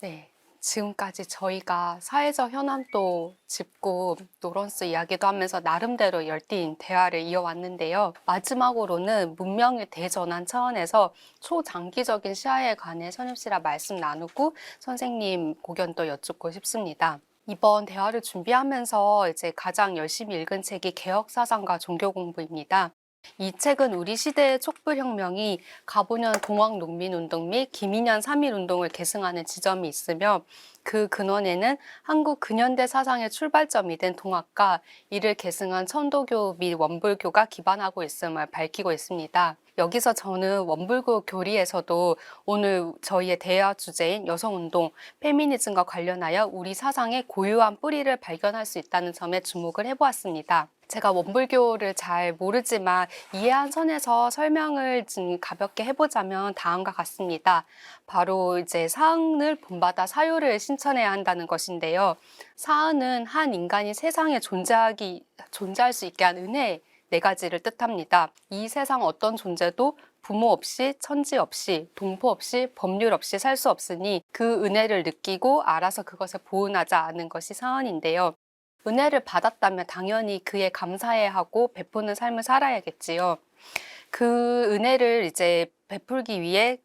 네. 지금까지 저희가 사회적 현안도 짚고 노런스 이야기도 하면서 나름대로 열띤 대화를 이어왔는데요. 마지막으로는 문명의 대전환 차원에서 초장기적인 시야에 관해 선임 씨랑 말씀 나누고 선생님 고견도 여쭙고 싶습니다. 이번 대화를 준비하면서 이제 가장 열심히 읽은 책이 개혁사상과 종교공부입니다. 이 책은 우리 시대의 촛불혁명이 가보년 동학농민운동 및 김인현 3.1운동을 계승하는 지점이 있으며 그 근원에는 한국 근현대 사상의 출발점이 된 동학과 이를 계승한 천도교 및 원불교가 기반하고 있음을 밝히고 있습니다. 여기서 저는 원불교 교리에서도 오늘 저희의 대화 주제인 여성운동, 페미니즘과 관련하여 우리 사상의 고유한 뿌리를 발견할 수 있다는 점에 주목을 해보았습니다. 제가 원불교를 잘 모르지만 이해한 선에서 설명을 좀 가볍게 해보자면 다음과 같습니다. 바로 이제 사은을 본받아 사유를 신천해야 한다는 것인데요. 사은은 한 인간이 세상에 존재할 수 있게 한 은혜 네 가지를 뜻합니다. 이 세상 어떤 존재도 부모 없이, 천지 없이, 동포 없이, 법률 없이 살 수 없으니 그 은혜를 느끼고 알아서 그것을 보은하자 하는 것이 사은인데요. 은혜를 받았다면 당연히 그에 감사해야 하고 베푸는 삶을 살아야겠지요. 그 은혜를 이제 베풀기 위해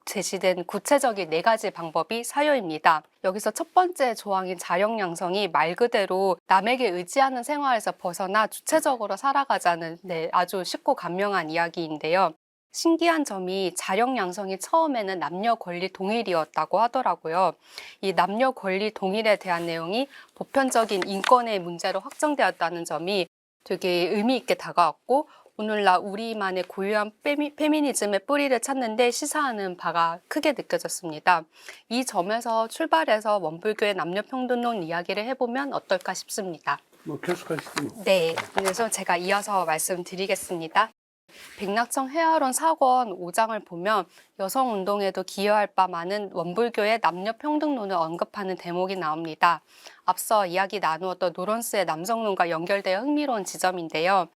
제시된 구체적인 네 가지 방법이 사유입니다. 여기서 첫 번째 조항인 자력양성이 말 그대로 남에게 의지하는 생활에서 벗어나 주체적으로 살아가자는 아주 쉽고 간명한 이야기인데요. 신기한 점이 자력양성이 처음에는 남녀 권리 동일이었다고 하더라고요. 이 남녀 권리 동일에 대한 내용이 보편적인 인권의 문제로 확정되었다는 점이 되게 의미 있게 다가왔고 오늘날 우리만의 고유한 페미니즘의 뿌리를 찾는데 시사하는 바가 크게 느껴졌습니다. 이 점에서 출발해서 원불교의 남녀평등론 이야기를 해보면 어떨까 싶습니다. 계속하시죠. 네, 그래서 제가 이어서 말씀드리겠습니다. 백낙청 해화론 사권 5장을 보면 여성운동에도 기여할 바 많은 원불교의 남녀평등론을 언급하는 대목이 나옵니다. 앞서 이야기 나누었던 노런스의 남성론과 연결되어 흥미로운 지점인데요.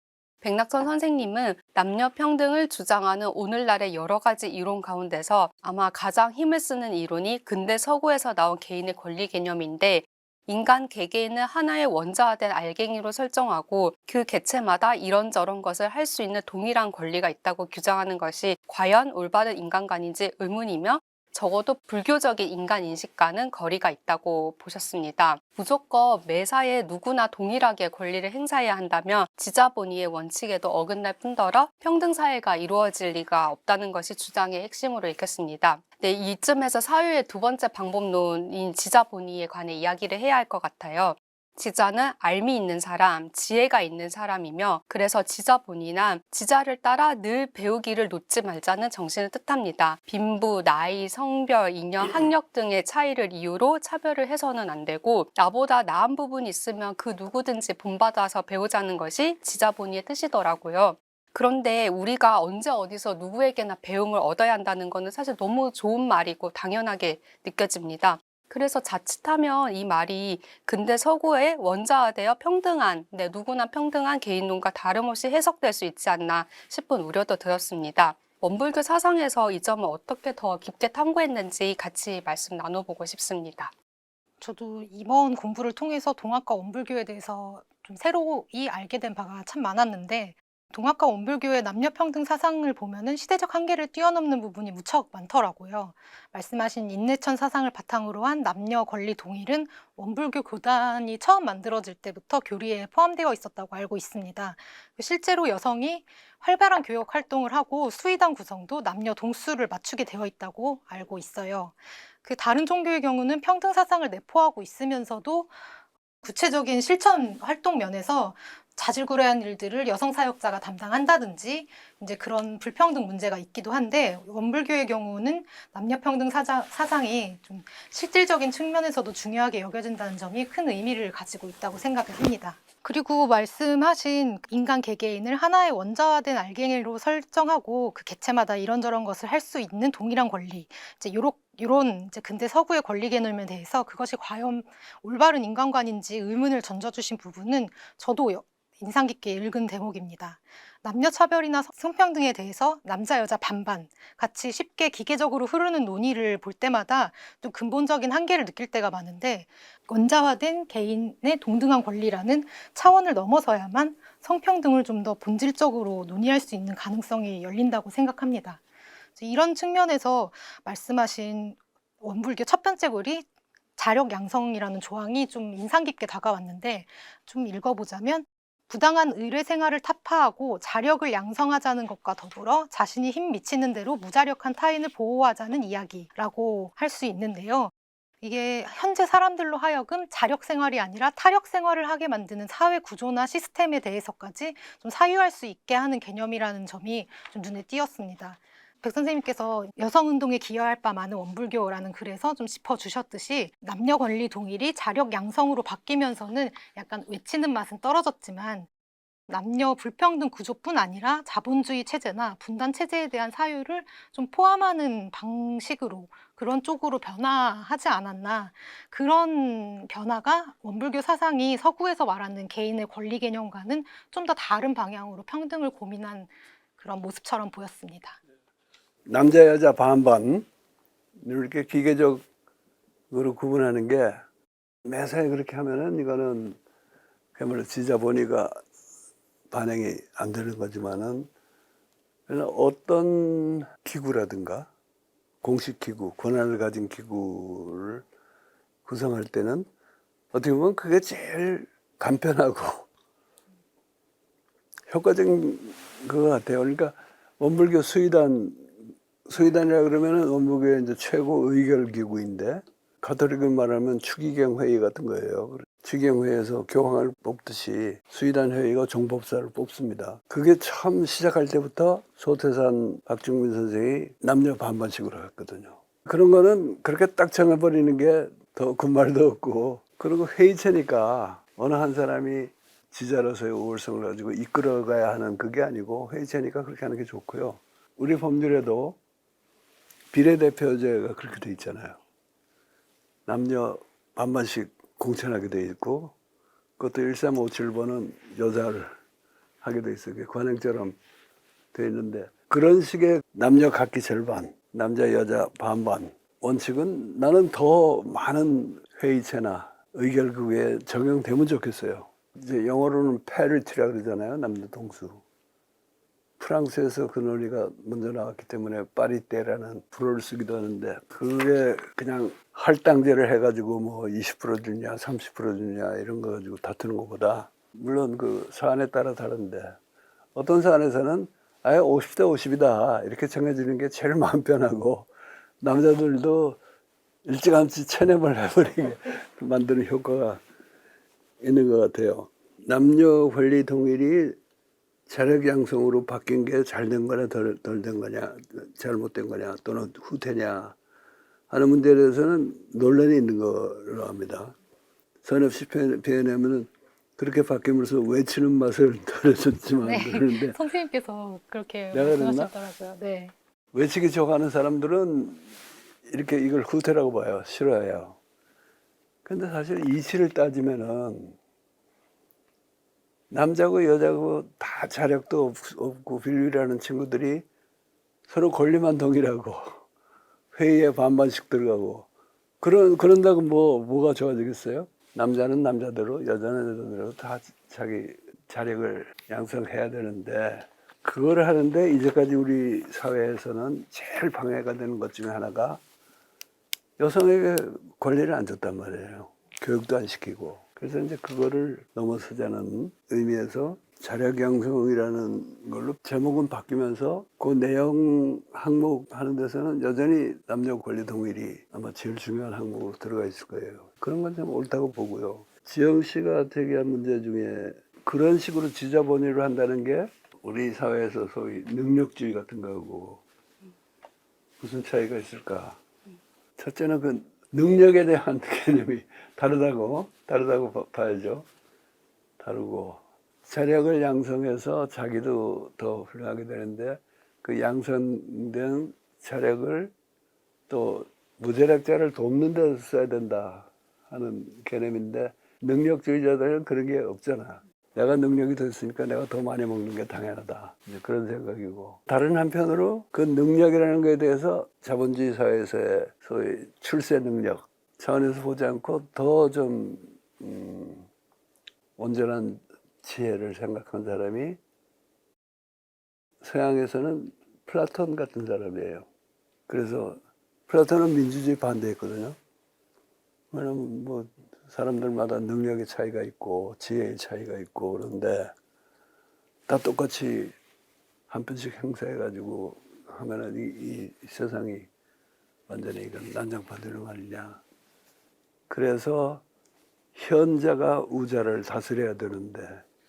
백낙천 선생님은 남녀평등을 주장하는 오늘날의 여러 가지 이론 가운데서 아마 가장 힘을 쓰는 이론이 근대 서구에서 나온 개인의 권리 개념인데 인간 개개인을 하나의 원자화된 알갱이로 설정하고 그 개체마다 이런저런 것을 할 수 있는 동일한 권리가 있다고 규정하는 것이 과연 올바른 인간관인지 의문이며 적어도 불교적인 인간 인식과는 거리가 있다고 보셨습니다. 무조건 매사에 누구나 동일하게 권리를 행사해야 한다면 지자본의의 원칙에도 어긋날 뿐더러 평등사회가 이루어질 리가 없다는 것이 주장의 핵심으로 읽혔습니다. 네, 이쯤에서 사유의 두 번째 방법론인 지자본의에 관해 이야기를 해야 할 것 같아요. 지자는 알미 있는 사람, 지혜가 있는 사람이며 그래서 지자본의란 지자를 따라 늘 배우기를 놓지 말자는 정신을 뜻합니다. 빈부, 나이, 성별, 인연, 학력 등의 차이를 이유로 차별을 해서는 안 되고 나보다 나은 부분이 있으면 그 누구든지 본받아서 배우자는 것이 지자본의의 뜻이더라고요. 그런데 우리가 언제 어디서 누구에게나 배움을 얻어야 한다는 것은 사실 너무 좋은 말이고 당연하게 느껴집니다. 그래서 자칫하면 이 말이 근대 서구의 원자화되어 평등한, 누구나 평등한 개인론과 다름없이 해석될 수 있지 않나 싶은 우려도 들었습니다. 원불교 사상에서 이 점을 어떻게 더 깊게 탐구했는지 같이 말씀 나눠보고 싶습니다. 저도 이번 공부를 통해서 동학과 원불교에 대해서 좀 새로이 알게 된 바가 참 많았는데 동학과 원불교의 남녀평등 사상을 보면은 시대적 한계를 뛰어넘는 부분이 무척 많더라고요. 말씀하신 인내천 사상을 바탕으로 한 남녀 권리 동일은 원불교 교단이 처음 만들어질 때부터 교리에 포함되어 있었다고 알고 있습니다. 실제로 여성이 활발한 교역 활동을 하고 수의당 구성도 남녀 동수를 맞추게 되어 있다고 알고 있어요. 그 다른 종교의 경우는 평등 사상을 내포하고 있으면서도 구체적인 실천 활동 면에서 자질구레한 일들을 여성 사역자가 담당한다든지 이제 그런 불평등 문제가 있기도 한데 원불교의 경우는 남녀평등 사상이 좀 실질적인 측면에서도 중요하게 여겨진다는 점이 큰 의미를 가지고 있다고 생각을 합니다. 그리고 말씀하신 인간 개개인을 하나의 원자화된 알갱이로 설정하고 그 개체마다 이런저런 것을 할 수 있는 동일한 권리, 이제 이런 이제 근대 서구의 권리 개념에 대해서 그것이 과연 올바른 인간관인지 의문을 던져주신 부분은 저도 인상 깊게 읽은 대목입니다. 남녀 차별이나 성평등에 대해서 남자 여자 반반 같이 쉽게 기계적으로 흐르는 논의를 볼 때마다 좀 근본적인 한계를 느낄 때가 많은데, 원자화된 개인의 동등한 권리라는 차원을 넘어서야만 성평등을 좀 더 본질적으로 논의할 수 있는 가능성이 열린다고 생각합니다. 이런 측면에서 말씀하신 원불교 첫 번째 글이 자력 양성이라는 조항이 좀 인상 깊게 다가왔는데, 좀 읽어보자면, 부당한 의뢰 생활을 타파하고 자력을 양성하자는 것과 더불어 자신이 힘 미치는 대로 무자력한 타인을 보호하자는 이야기라고 할 수 있는데요. 이게 현재 사람들로 하여금 자력 생활이 아니라 타력 생활을 하게 만드는 사회 구조나 시스템에 대해서까지 좀 사유할 수 있게 하는 개념이라는 점이 좀 눈에 띄었습니다. 백 선생님께서 여성운동에 기여할 바 많은 원불교라는 글에서 좀 짚어주셨듯이, 남녀 권리 동일이 자력 양성으로 바뀌면서는 약간 외치는 맛은 떨어졌지만, 남녀 불평등 구조뿐 아니라 자본주의 체제나 분단 체제에 대한 사유를 좀 포함하는 방식으로, 그런 쪽으로 변화하지 않았나. 그런 변화가 원불교 사상이 서구에서 말하는 개인의 권리 개념과는 좀 더 다른 방향으로 평등을 고민한 그런 모습처럼 보였습니다. 남자 여자 반반 이렇게 기계적으로 구분하는 게, 매사에 그렇게 하면은 이거는 그야말로 지자본의가 반영이 안 되는 거지만은, 어떤 기구라든가 공식 기구, 권한을 가진 기구를 구성할 때는 어떻게 보면 그게 제일 간편하고 효과적인 것 같아요. 그러니까 원불교 수의단이라 그러면은 원불교의 이제 최고 의결 기구인데, 가톨릭을 말하면 추기경 회의 같은 거예요. 추기경 회의에서 교황을 뽑듯이 수의단 회의가 종법사를 뽑습니다. 그게 처음 시작할 때부터 소태산 박중민 선생이 남녀 반반씩으로 했거든요. 그런 거는 그렇게 딱 정해버리는 게 더 군말도 없고, 그리고 회의체니까 어느 한 사람이 지자로서의 우월성을 가지고 이끌어가야 하는 그게 아니고, 회의체니까 그렇게 하는 게 좋고요. 우리 법률에도 비례대표제가 그렇게 돼 있잖아요. 남녀 반반씩 공천하게 돼 있고, 그것도 1357번은 여자를 하게 돼 있어요. 관행처럼 돼 있는데, 그런 식의 남녀 각기 절반, 남자 여자 반반 원칙은 나는 더 많은 회의체나 의결국에 적용되면 좋겠어요. 이제 영어로는 parity라 그러잖아요. 남녀 동수. 프랑스에서 그 논리가 먼저 나왔기 때문에 파리떼라는 불어를 쓰기도 하는데, 그게 그냥 할당제를 해가지고 뭐 20% 주냐 30% 주냐 이런 거 가지고 다투는 것보다, 물론 그 사안에 따라 다른데 어떤 사안에서는 아예 50대 50이다 이렇게 정해지는 게 제일 마음 편하고, 남자들도 일찌감치 체념을 해버리게 만드는 효과가 있는 것 같아요. 남녀 권리 동일이 자력 양성으로 바뀐 게 잘 된 거냐 덜 된 거냐, 잘못된 거냐 또는 후퇴냐 하는 문제에 대해서는 논란이 있는 거로 합니다. 선엽시편에 보면은 그렇게 바뀌면서 외치는 맛을 덜어줬지만 네, 그러는데, 선생님께서 그렇게 내가 그랬나? 말씀하셨더라고요. 네. 외치기 좋아하는 사람들은 이렇게 이걸 후퇴라고 봐요. 싫어해요. 근데 사실 이치를 따지면은 남자고 여자고 다 자력도 없고 빌빌하는 친구들이 서로 권리만 동일하고 회의에 반반씩 들어가고, 그런다고 뭐가 좋아지겠어요? 남자는 남자대로 여자는 여자대로 다 자기 자력을 양성해야 되는데, 그걸 하는데 이제까지 우리 사회에서는 제일 방해가 되는 것 중에 하나가 여성에게 권리를 안 줬단 말이에요. 교육도 안 시키고. 그래서 이제 그거를 넘어서자는 의미에서 자력 양성이라는 걸로 제목은 바뀌면서 그 내용 항목 하는 데서는 여전히 남녀 권리 동일이 아마 제일 중요한 항목으로 들어가 있을 거예요. 그런 건 좀 옳다고 보고요. 지영 씨가 제기한 문제 중에 그런 식으로 지자본의를 한다는 게 우리 사회에서 소위 능력주의 같은 거하고 무슨 차이가 있을까? 첫째는 그 능력에 대한 개념이 다르다고 봐야죠. 다르고, 자력을 양성해서 자기도 더 훌륭하게 되는데, 그 양성된 자력을 또 무자력자를 돕는 데 써야 된다 하는 개념인데, 능력주의자들은 그런 게 없잖아. 내가 능력이 더 있으니까 내가 더 많이 먹는 게 당연하다. 이제 그런 생각이고. 다른 한편으로 그 능력이라는 것에 대해서 자본주의 사회에서의 소위 출세 능력 차원에서 보지 않고 더 좀 온전한 지혜를 생각한 사람이 서양에서는 플라톤 같은 사람이에요. 그래서 플라톤은 민주주의 반대했거든요. 왜냐면 뭐 사람들마다 능력의 차이가 있고 지혜의 차이가 있고 그런데 다 똑같이 한 편씩 행사해가지고 하면은 이 세상이 완전히 이건 난장판되는 거 아니냐. 그래서 현자가 우자를 다스려야 되는데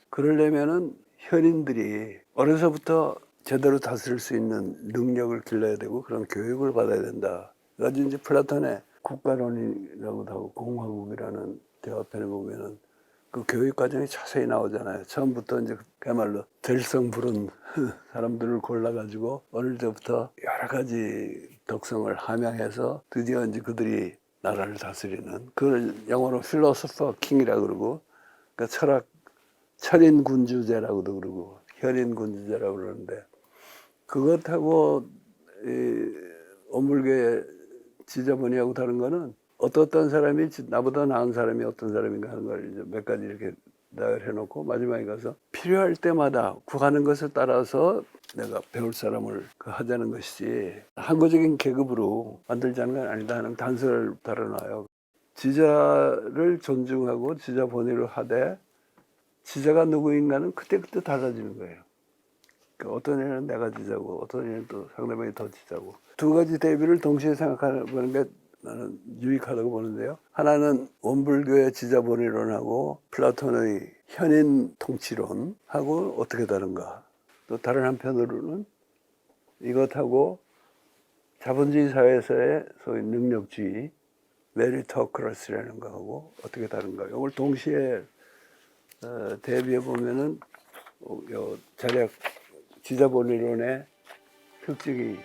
그러려면은 현인들이 어려서부터 제대로 다스릴 수 있는 능력을 길러야 되고 그런 교육을 받아야 된다. 그래서 이제 플라톤의 국가론이라고도 하고 공화국이라는 대화편에 보면은 그 교육 과정이 자세히 나오잖아요. 처음부터 이제 그야말로 될성 부른 사람들을 골라가지고 어릴 때부터 여러 가지 덕성을 함양해서 드디어 이제 그들이 나라를 다스리는 그걸 영어로 필로소퍼 킹이라고 그러고 그러니까 철인 군주제라고도 그러고 현인 군주제라고 그러는데 그것하고 이 오물교의 지저분이하고 다른 거는 어떤 사람이 나보다 나은 사람이 어떤 사람인가 하는 걸 이제 몇 가지 이렇게 나열해 놓고 마지막에 가서 필요할 때마다 구하는 것을 따라서 내가 배울 사람을 하자는 것이지 항구적인 계급으로 만들자는 건 아니다 하는 단서를 달아놔요. 지자를 존중하고 지자 본의를 하되 지자가 누구인가는 그때그때 달라지는 거예요. 그러니까 어떤 애는 내가 지자고 어떤 애는 또 상대방이 더 지자고 두 가지 대비를 동시에 생각하는 게 나는 유익하다고 보는데요. 하나는 원불교의 지자본의론하고 플라톤의 현인 통치론하고 어떻게 다른가. 또 다른 한편으로는 이것하고 자본주의 사회에서의 소위 능력주의, 메리토크라시라는 거하고 어떻게 다른가. 이걸 동시에 대비해 보면은 자력 지자본의론의 특징이